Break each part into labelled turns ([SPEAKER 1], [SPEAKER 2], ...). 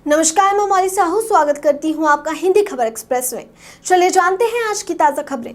[SPEAKER 1] नमस्कार, मैं मौली साहू स्वागत करती हूं आपका हिंदी खबर एक्सप्रेस में। चलिए जानते हैं आज की ताजा खबरें।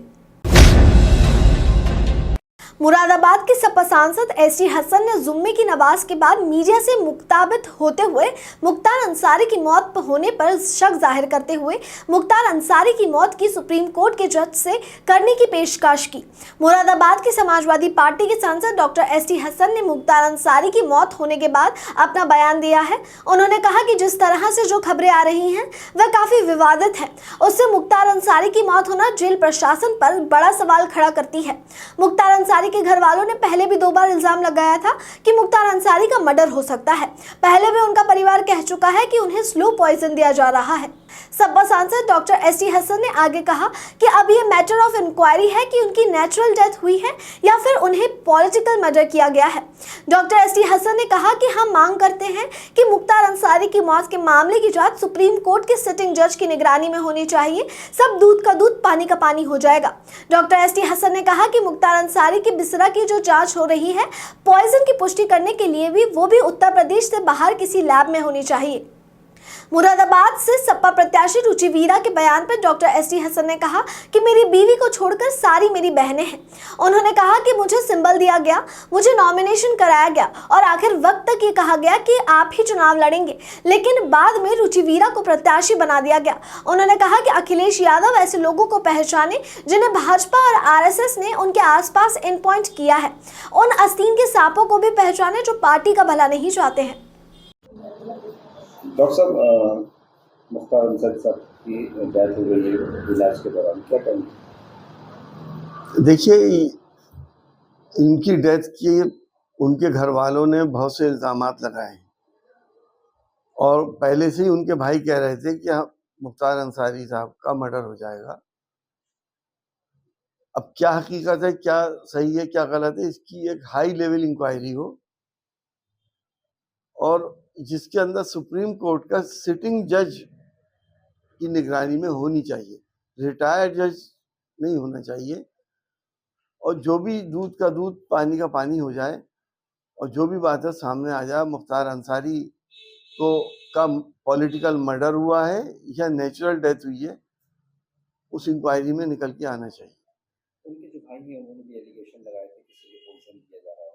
[SPEAKER 1] मुरादाबाद के सपा सांसद एसटी हसन ने जुम्मे की नमाज के बाद मीडिया से मुखातिब होते हुए मुख्तार अंसारी की मौत होने पर शक जाहिर करते हुए मुख्तार अंसारी की मौत की सुप्रीम कोर्ट के जज से करने की पेशकश की। मुरादाबाद की समाजवादी पार्टी के सांसद डॉक्टर एसटी हसन ने मुख्तार अंसारी की मौत होने के बाद अपना बयान दिया है। उन्होंने कहा कि जिस तरह से जो खबरें आ रही हैं वह काफी विवादित है। उससे मुख्तार अंसारी की मौत होना जेल प्रशासन पर बड़ा सवाल खड़ा करती है। मुख्तार अंसारी के घर वालों ने पहले भी 2 बार इल्जाम लगाया था कि मुख्तार अंसारी का मर्डर हो सकता है। पहले भी उनका परिवार कह चुका है कि उन्हें स्लो पॉइजन दिया जा रहा है। सपा सांसद डॉक्टर एसटी हसन ने आगे कहा कि अब ये मैटर ऑफ इंक्वायरी है कि उनकी नेचुरल डेथ हुई है या फिर उन्हें पॉलिटिकल मर्डर किया गया है। डॉक्टर एसटी हसन ने कहा कि हम मांग करते हैं कि मुख्तार अंसारी की मौत के मामले की जांच सुप्रीम कोर्ट के सिटिंग जज की निगरानी में होनी चाहिए। सब दूध का दूध पानी का पानी हो जाएगा। डॉक्टर एसटी हसन ने कहा कि मुख्तार अंसारी की बिसरा की जो जांच हो रही है पॉइजन की पुष्टि करने के लिए वो भी उत्तर प्रदेश से बाहर किसी लैब में होनी चाहिए। मुरादाबाद से सपा प्रत्याशी रुचि वीरा के बयान पर डॉक्टर एसटी हसन ने कहा कि मेरी बीवी को छोड़कर सारी मेरी बहनें हैं। उन्होंने कहा कि मुझे सिंबल दिया गया, मुझे नॉमिनेशन कराया गया और आखिर वक्त तक ये कहा गया कि आप ही चुनाव लड़ेंगे, लेकिन बाद में रुचि वीरा को प्रत्याशी बना दिया गया। उन्होंने कहा कि अखिलेश यादव ऐसे लोगों को पहचाने जिन्हें भाजपा और आरएसएस ने उनके आसपास इनपॉइंट किया है। उन आस्तीन के सांपों को भी पहचाने जो पार्टी का भला नहीं चाहते हैं।
[SPEAKER 2] डॉक्टर साहब, मुख्तार अंसारी साहब की डेथ हो गई है इलाज के दौरान, क्या कहेंगे?
[SPEAKER 3] देखिए, इनकी डेथ की उनके घर वालों ने बहुत से इल्ज़ामात लगाए और पहले से ही उनके भाई कह रहे थे कि मुख्तार अंसारी साहब का मर्डर हो जाएगा। अब क्या हकीकत है, क्या सही है, क्या गलत है, इसकी एक हाई लेवल इंक्वायरी हो और जिसके अंदर सुप्रीम कोर्ट का सिटिंग जज की निगरानी में होनी चाहिए, रिटायर्ड जज नहीं होना चाहिए। और जो भी दूध का दूध पानी का पानी हो जाए और जो भी बात है सामने आ जाए, मुख्तार अंसारी को का पॉलिटिकल मर्डर हुआ है या नेचुरल डेथ हुई है, उस इंक्वायरी में निकल के आना चाहिए।
[SPEAKER 2] उनके जो भाई हैं उन्होंने भी एलिगेशन लगाए थे किसी को पॉइजन दिया जा रहा है।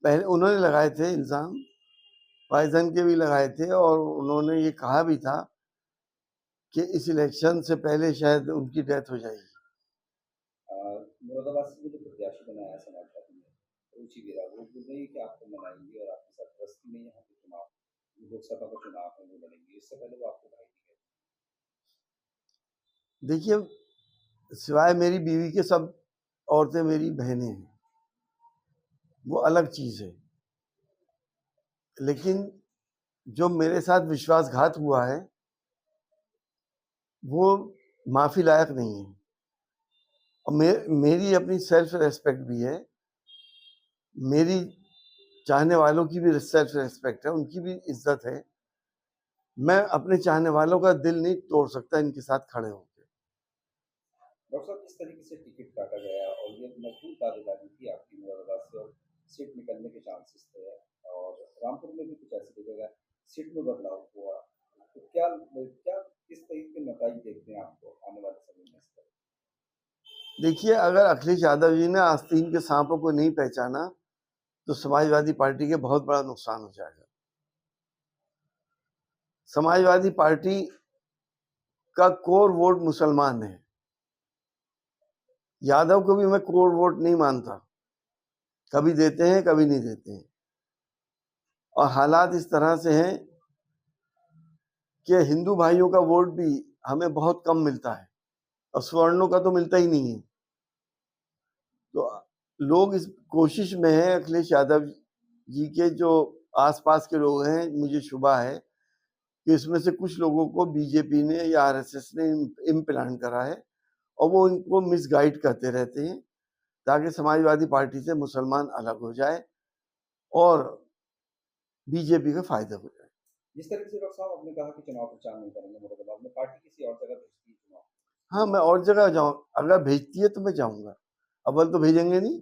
[SPEAKER 3] पहले उन्होंने लगाए थे इल्ज़ाम, पॉइजन के भी लगाए थे और उन्होंने ये कहा भी था कि इस इलेक्शन से पहले शायद उनकी डेथ हो जाएगी।
[SPEAKER 2] मुरादाबाद से जो प्रत्याशी बनाया समाजवादी ने रुचि वीरा, वो बोल रही है कि आपको मनाएंगे और आपके साथ बस्ती में यहाँ पे चुनाव, लोकसभा का चुनाव है, वो लड़ेंगे। इससे पहले वो आपको भाई दिखे।
[SPEAKER 3] देखिए, सिवाय मेरी बीवी के सब औरतें मेरी बहनें हैं, वो अलग चीज़ है। लेकिन जो मेरे साथ विश्वासघात हुआ है वो माफ़ी लायक नहीं है और मेरी अपनी सेल्फ रेस्पेक्ट भी है, मेरी चाहने वालों की भी सेल्फ रेस्पेक्ट है, उनकी भी इज्जत है। मैं अपने चाहने वालों का दिल नहीं तोड़ सकता इनके साथ खड़े होकर।
[SPEAKER 2] डॉक्टर साहब, किस तरीके से टिकट काटा गया और ये मजबूत दावेदारी थी आपकी मुरादाबाद से और सीट निकलने के चांसेस थे, और रामपुर में भी कुछ ऐसी जगह सीट में बदलाव हुआ, तो क्या क्या किस तरीके के नतीजे देखते हैं आपको आने वाले समय में?
[SPEAKER 3] देखिए, अगर अखिलेश यादव जी ने आस्तीन के सांपों को नहीं पहचाना तो समाजवादी पार्टी के बहुत बड़ा नुकसान हो जाएगा। समाजवादी पार्टी का कोर वोट मुसलमान है। यादव को भी मैं कोर वोट नहीं मानता, कभी देते हैं कभी नहीं देते हैं। और हालात इस तरह से हैं कि हिंदू भाइयों का वोट भी हमें बहुत कम मिलता है और स्वर्णों का तो मिलता ही नहीं है। तो लोग इस कोशिश में हैं, अखिलेश यादव जी के जो आसपास के लोग हैं, मुझे शुबा है कि इसमें से कुछ लोगों को बीजेपी ने या आरएसएस ने इम्प्लांट करा है और वो इनको मिसगाइड करते रहते हैं ताकि समाजवादी पार्टी से मुसलमान अलग हो जाए और बीजेपी का फायदा हो जाए।
[SPEAKER 2] जिस तरीके से डॉक्टर साहब आपने कहा कि चुनाव प्रचार नहीं करेंगे मुरादाबाद में, पार्टी किसी और जगह भेजती है चुनाव?
[SPEAKER 3] हाँ, मैं और जगह जाऊँ, अगर भेजती है तो मैं जाऊँगा। अव्वल तो भेजेंगे नहीं,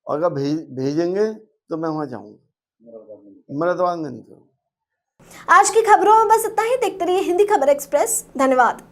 [SPEAKER 3] और अगर भेजेंगे तो मैं वहाँ जाऊँगा।
[SPEAKER 2] मुरादाबाद में
[SPEAKER 3] मुरादाबाद में नहीं करूँगा।
[SPEAKER 1] आज की खबरों में बस इतना ही। देखते रहिए हिंदी खबर एक्सप्रेस। धन्यवाद।